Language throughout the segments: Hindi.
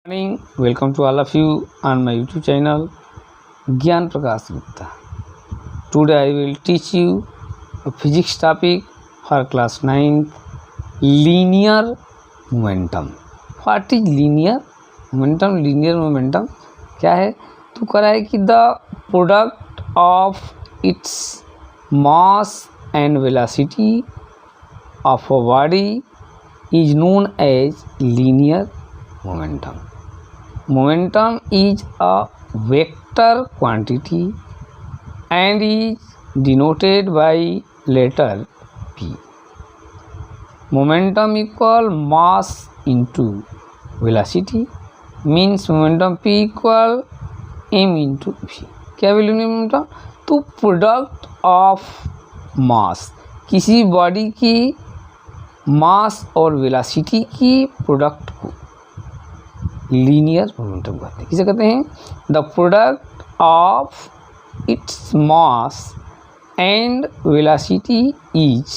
Morning, welcome to all of you on my YouTube channel Gyan Prakash Gupta. Today I will teach you a physics topic for class 9, linear momentum. What is linear momentum? Linear momentum क्या है? तो कह रहा है कि the product of its mass and velocity of a body is known as linear momentum. Momentum is a vector quantity and is denoted by letter P. Momentum equal mass into velocity means momentum P equal m into v. क्या वैल्यू नहीं momentum? तो प्रोडक्ट ऑफ मास, किसी बॉडी की मास और वेलोसिटी की प्रोडक्ट को लीनियर मोमेंटम कहते हैं. किसे कहते हैं? The product of its mass and velocity is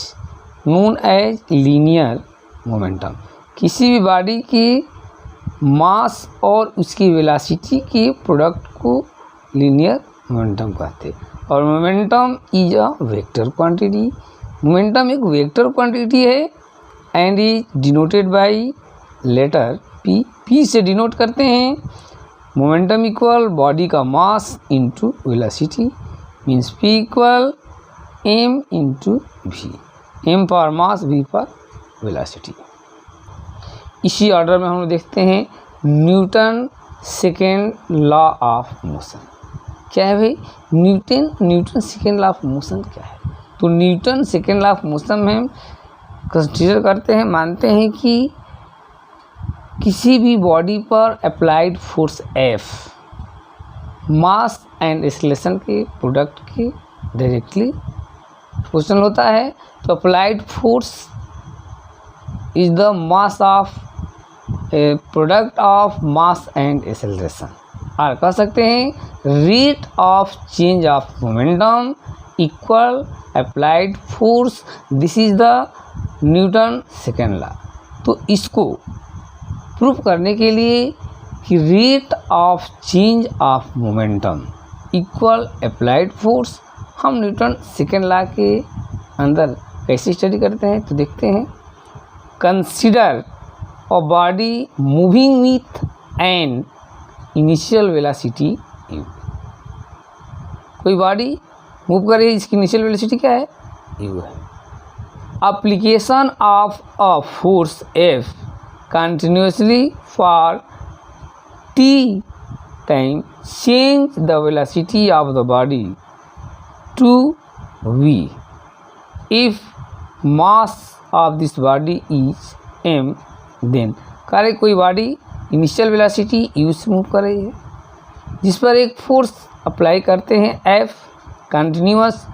known as linear momentum. किसी भी बॉडी की मास और उसकी वेलोसिटी की प्रोडक्ट को लीनियर मोमेंटम कहते हैं. और momentum is a vector quantity. Momentum एक वेक्टर क्वांटिटी है and is denoted by letter P. P से डिनोट करते हैं. मोमेंटम इक्वल बॉडी का mass into velocity means P equal M into V. M for mass, V for velocity. इसी ऑर्डर में हम लोग देखते हैं Newton second law of motion. क्या है भाई? Newton second law of motion क्या है? तो Newton second law of motion में हम कंसिडर करते हैं, मानते हैं कि किसी भी बॉडी पर applied force F mass and acceleration के प्रोडक्ट के डायरेक्टली प्रोपोर्शनल होता है. तो applied force is the mass of product of mass and acceleration. और कह सकते हैं rate of change of momentum equal applied force. This is the Newton second law. तो इसको प्रूफ करने के लिए कि rate of change of momentum equal applied force, हम न्यूटन सेकेंड लॉ के अंदर कैसे स्टडी करते हैं तो देखते हैं. Consider a body moving with an initial velocity u. कोई बॉडी मूव कर रही है, इसकी इनिशियल वेलोसिटी क्या है? u है. Application of a force F continuously for t time change the velocity of the body to v if mass of this body is m. then करे कोई बॉडी इनिशियल वेलोसिटी u से मूव कर रही है, जिस पर एक फोर्स अप्लाई करते हैं F कंटिन्यूस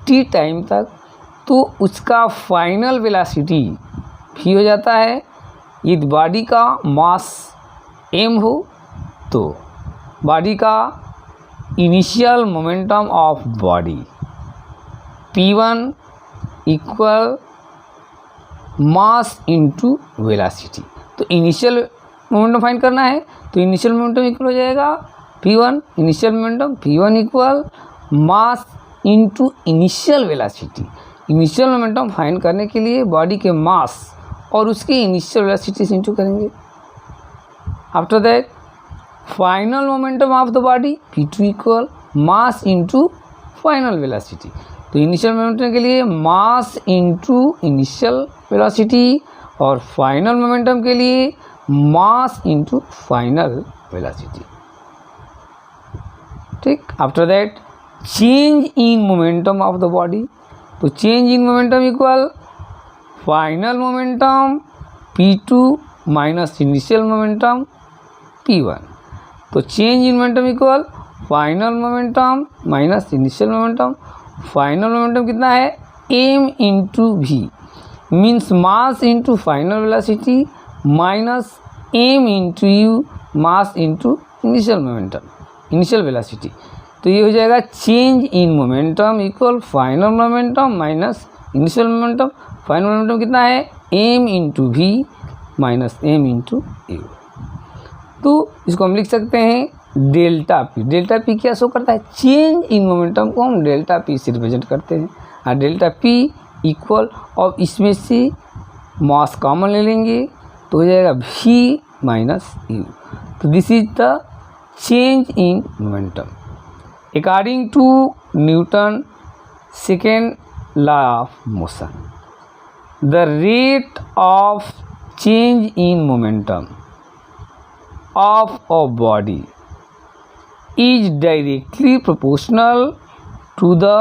t टाइम तक, तो उसका फाइनल वेलोसिटी v हो जाता है. यदि बॉडी का मास m हो तो बॉडी का initial momentum of body p1 equal mass into velocity. तो इनिशियल मोमेंटम फाइंड करना है, तो इनिशियल मोमेंटम इक्वल हो जाएगा p1. Initial momentum p1 equal mass into initial velocity. Initial momentum find करने के लिए बॉडी के मास और उसकी इनिशियल वेलोसिटी से इंटू करेंगे. After that final momentum of the body p2 equal mass into final velocity. तो इनिशियल मोमेंटम के लिए मास इंटू इनिशियल वेलोसिटी और फाइनल मोमेंटम के लिए मास इंटू फाइनल वेलोसिटी. ठीक. After that change in momentum of the body. तो change in momentum equal final momentum p2 minus initial momentum p1. तो change in momentum equal final momentum minus initial momentum. Final momentum कितना है? m into v means mass into final velocity minus m into u mass into initial momentum, initial velocity. तो ये हो जाएगा change in momentum equal final momentum minus initial momentum. Final momentum कितना है? m into V minus m into u. तो इसको हम लिख सकते हैं डेल्टा पी। डेल्टा पी क्या शो करता है? चेंज इन मोमेंटम को हम डेल्टा पी से रिप्रेजेंट करते हैं। और डेल्टा पी इक्वल, और इसमें से मास कॉमन ले लेंगे तो हो जाएगा v माइनस यू। तो this is the change in momentum according to Newton second law of motion. The rate of change in momentum of a body is directly proportional to the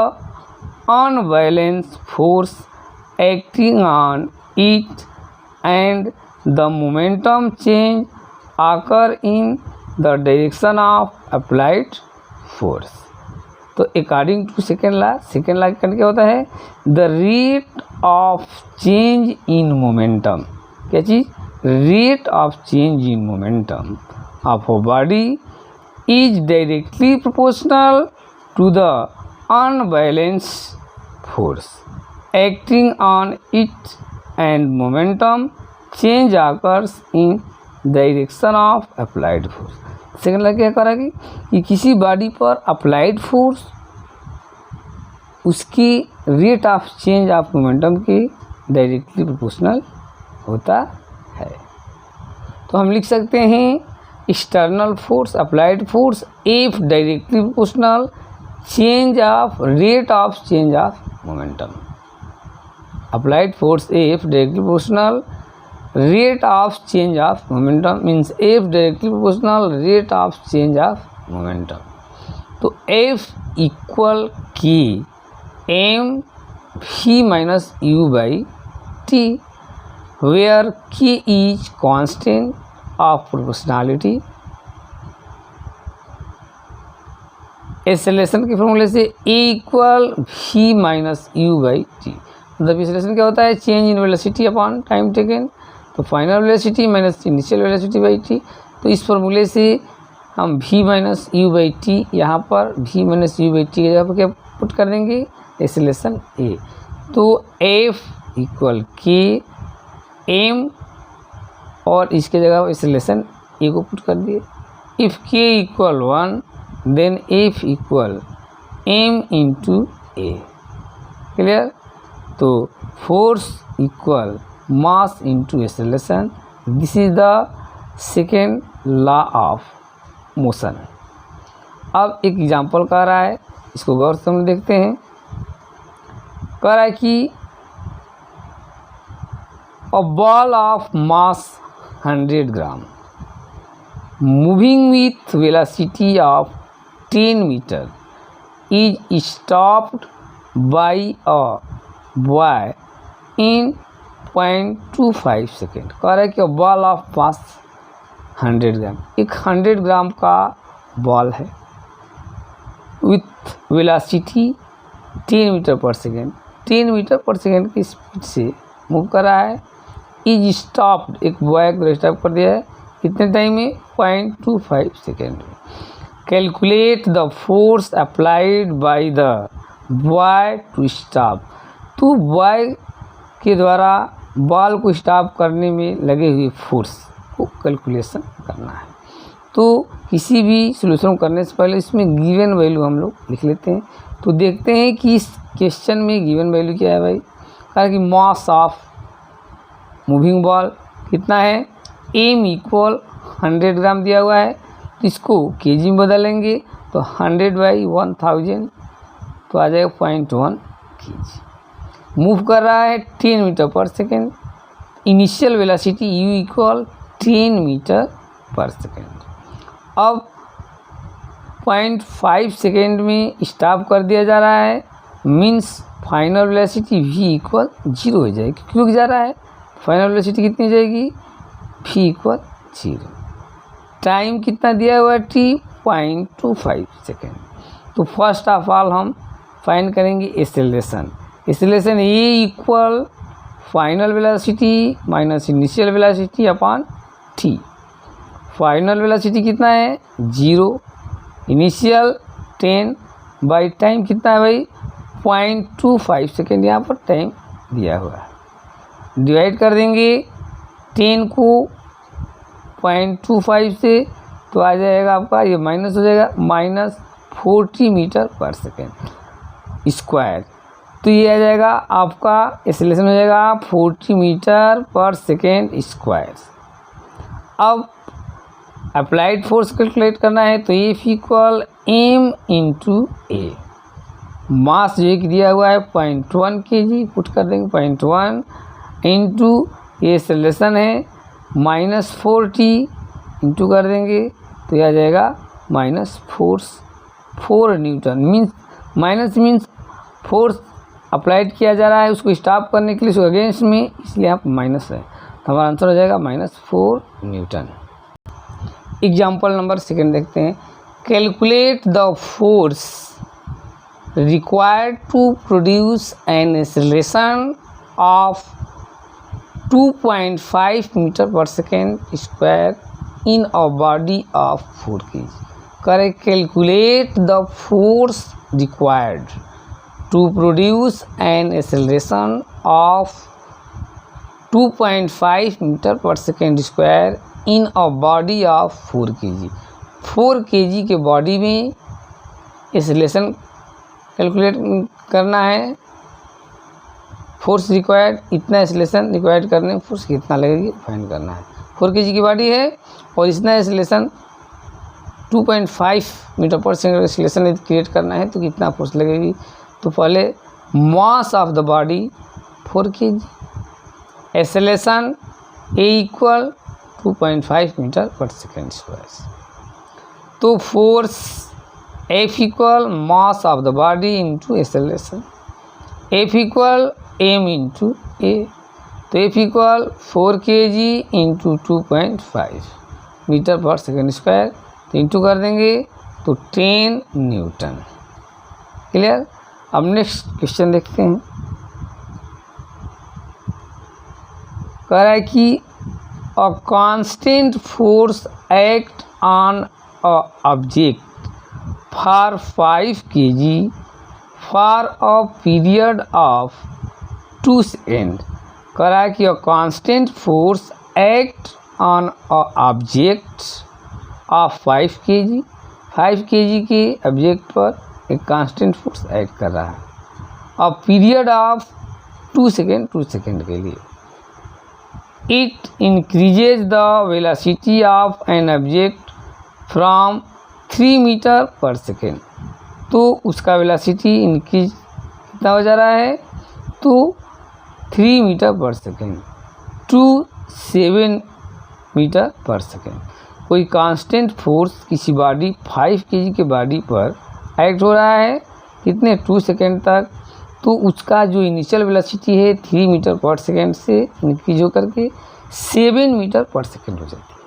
unbalanced force acting on it, and the momentum change occur in the direction of applied force. तो अकॉर्डिंग टू सेकेंड लॉ करके क्या होता है? The rate of change in momentum, क्या चीज़? rate of change in momentum of a body is directly proportional to the unbalanced force acting on it, and momentum change occurs in direction of applied force. Second law क्या करेगी कि किसी बॉडी पर अप्लाइड फोर्स उसकी rate of change of momentum की डायरेक्टली प्रोपोर्शनल होता है। तो हम लिख सकते हैं external force applied force F directly proportional change of rate of change of momentum. Applied force F directly proportional rate of change of momentum means F directly proportional rate of change of momentum. तो F equal k M v minus u by t, where k is constant of proportionality। Acceleration के फॉर्मूले से a equal v minus u by t, मतलब एक्सेलरेशन क्या होता है? Change in velocity upon time taken. तो final velocity minus initial velocity by t. तो इस फॉर्मूले से हम v minus u by t, यहाँ पर v minus u by t की जगह पर क्या पुट कर देंगे? Acceleration a। तो f इक्वल के एम और इसके जगह एक्सेलरेशन ए को पुट कर दिए। If k equal 1 then f equal M into a. Clear? तो force equal mass into acceleration, this is the second law of motion. अब एक एग्जांपल कह रहा है, इसको गौर से हम देखते हैं। कह रहा है कि a ball of mass 100 gram moving with velocity of 10 meter is stopped by a boy in 0.25 second. कह रहा है कि बॉल ऑफ मास 100 ग्राम, एक 100 ग्राम का बॉल है with velocity 10 metre per second, 10 metre per second की स्पीड से मूव कर रहा है। इज स्टॉप्ड, एक बॉय को स्टॉप कर दिया है कितने टाइम में? 0.25 सेकेंड में। Calculate the force applied by the boy to stop. तो बॉय के द्वारा बॉल को स्टॉप करने में लगे हुए फोर्स को कैलकुलेशन करना है। तो किसी भी सॉल्यूशन करने से पहले इसमें गिवन वैल्यू हम लोग लिख लेते हैं। तो देखते हैं कि इस क्वेश्चन में गिवन वैल्यू क्या है भाई। कहा कि मास ऑफ मूविंग बॉल कितना है? एम इक्वल 100 ग्राम दिया हुआ है, तो इसको केजी में बदलेंगे तो 100 बाई 1000 तो आ जाएगा 0.1 केजी। मूव कर रहा है 10 metre per second, initial velocity U equal 10 metre per second. अब 0.5 सेकेंड में स्टॉप कर दिया जा रहा है, means final velocity v equal 0 हो जाएगी। क्यों रुक जा रहा है? फाइनल वेलोसिटी कितनी जाएगी? v equal 0। टाइम कितना दिया हुआ है? t 0.25 second. तो फर्स्ट ऑफ ऑल हम फाइंड करेंगे acceleration. Acceleration a equal final velocity minus initial velocity upon t। Final velocity कितना है? 0, इनिशियल 10 बाई टाइम कितना है भाई? 0.25 सेकेंड यहाँ पर टाइम दिया हुआ है। डिवाइड कर देंगे 10 को 0.25 से तो आ जाएगा आपका, ये माइनस हो जाएगा, -40 मीटर पर सेकेंड स्क्वायर। तो ये आ जाएगा आपका एक्सेलरेशन हो जाएगा 40 मीटर पर सेकेंड स्क्वायर। अब अप्लाइड फोर्स कैलकुलेट करना है, तो F इक्वल m इंटू ए। मास जो एक दिया हुआ है 0.1 kg, पुट कर देंगे 0.1 इंटू ये एक्सेलरेशन है -40 इंटू कर देंगे, तो यह आ जाएगा -4 न्यूटन। मीन्स फोर्स अप्लाइड किया जा रहा है, उसको स्टॉप करने के लिए, उसको अगेंस्ट में, इसलिए यहाँ माइनस है, तो हमारा आंसर हो जाएगा -4 न्यूटन। एग्जाम्पल नंबर 2 देखते हैं। Calculate the force required to produce an acceleration of 2.5 meter per second square in a body of 4 kg. Correct. Calculate the force required to produce an acceleration of 2.5 meter per second square in a body of 4 kg. 4 kg के बॉडी में एक्सेलरेशन कैलकुलेट करना है। फोर्स रिक्वायर्ड, इतना एक्सेलरेशन रिक्वायर्ड करने में फोर्स कितना लगेगी फाइंड करना है। 4 kg की बॉडी है और इतना acceleration 2.5 metre per second acceleration create करना है, तो कितना फोर्स लगेगी। तो पहले mass of the body 4 kg, acceleration A equal 2.5 metre per second square. तो force F equal mass of the body into acceleration, F equal m into a. तो F equal 4 kg into 2.5 metre per second square, तो इंटू कर देंगे तो 10 न्यूटन। क्लियर। अब नेक्स्ट क्वेश्चन देखते हैं। कह रहा है कि a constant force act on a object for 5 kg for a period of 2 seconds। कह रहा है कि a constant force act on a object of 5 kg, 5 kg के ऑब्जेक्ट पर एक कांस्टेंट फोर्स एक्ट कर रहा है। a period of 2 second, 2 second के लिए। it increases the velocity of an object from 3 metre per second. तो उसका वेलोसिटी इंक्रीज कितना हो जा रहा है, तो 3 metre per second to 7 metre per second. कोई कांस्टेंट फोर्स किसी बॉडी 5 kg के बॉडी पर एक्ट हो रहा है कितने 2 सेकेंड तक, तो उसका जो इनिशियल वेलोसिटी है 3 मीटर पर सेकेंड से इंक्रीज होकर के 7 मीटर पर सेकेंड हो जाती है।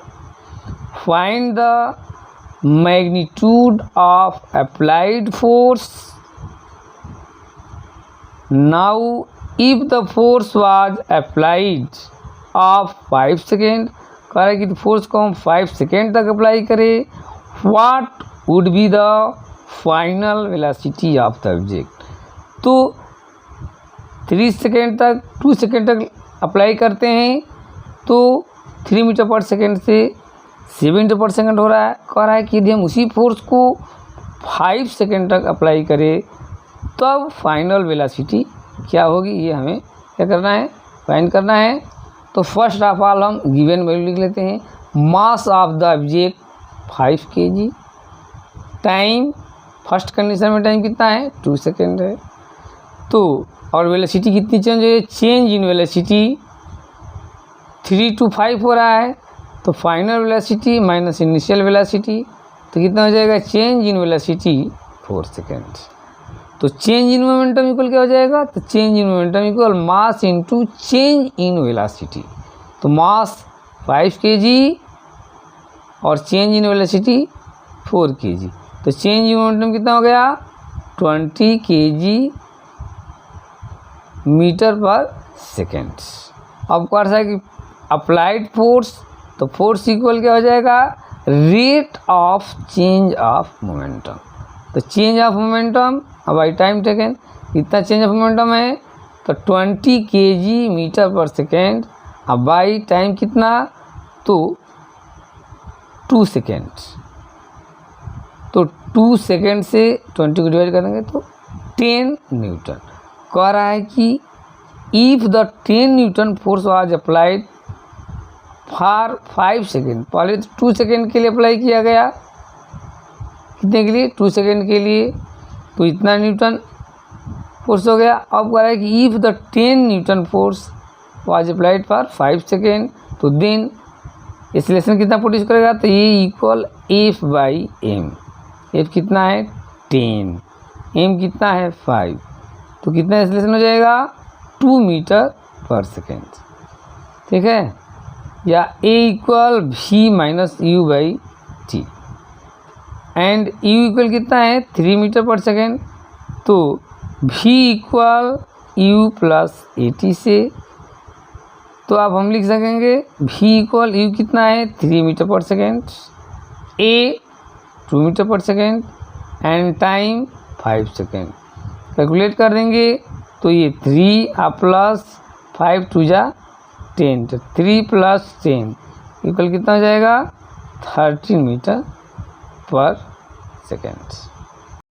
Find the magnitude of applied force। Now if the force was applied of 5 second, कह रहा है कि फोर्स को हम 5 सेकेंड तक अप्लाई करें, what would be the final velocity of the object। तो 3 सेकेंड तक 2 सेकेंड तक अप्लाई करते हैं, तो 3 मीटर पर सेकेंड से 7 मीटर पर सेकेंड हो रहा है। कह रहा है कि यदि हम उसी फोर्स को 5 सेकेंड तक अप्लाई करें, तब फाइनल वेलोसिटी क्या होगी, ये हमें क्या करना है, फाइंड करना है। तो फर्स्ट ऑफ ऑल हम गिवन वैल्यू लिख लेते हैं। मास of the object 5 kg, time first condition में टाइम कितना है 2 सेकेंड है, तो और वेलोसिटी कितनी चेंज है, चेंज इन वेलोसिटी 3 to 5 हो रहा है, तो final velocity minus initial velocity, तो कितना हो जाएगा, चेंज इन वेलोसिटी 4 सेकेंड। तो चेंज इन मोमेंटम इक्वल क्या हो जाएगा, तो change in momentum equal mass into change in velocity. तो मास 5 kg और चेंज इन वेलोसिटी 4 kg, तो चेंज इन मोमेंटम कितना हो गया 20 kg मीटर पर सेकेंड। अब कह रहा है कि अप्लाइड फोर्स, तो फोर्स इक्वल क्या हो जाएगा, rate of change of momentum. तो चेंज ऑफ मोमेंटम अब बाई टाइम टेकन, कितना चेंज ऑफ मोमेंटम है, तो 20 kg मीटर पर सेकेंड। अब बाई टाइम कितना, तो 2 सेकेंड। तो 2 सेकेंड से 20 को डिवाइड करेंगे तो 10 न्यूटन। कह रहा है कि if the 10 newton force was applied for 5 second, पहले तो 2 सेकेंड के लिए अप्लाई किया गया, कितने के लिए, 2 सेकेंड के लिए, तो इतना न्यूटन फोर्स हो गया। अब कह रहा है कि if the 10 newton force was applied for 5 second, तो देन एक्सेलरेशन कितना प्रोड्यूस करेगा, तो ये equal F by M. F कितना है 10, एम कितना है 5, तो कितना एक्सेलरेशन हो जाएगा 2 मीटर पर सेकेंड। ठीक है, या a equal v minus u by t, and u equal कितना है 3 मीटर पर सेकेंड, तो v equal u plus a t से, तो अब हम लिख सकेंगे वी इक्वल यू कितना है 3 metre per second, A 2 metre per second, and time 5 second. Calculate कर देंगे तो ये 3 प्लस 5 2 जा 10, तो 3 प्लस 10 इक्वल कितना हो जाएगा 13 मीटर पर सेकेंड।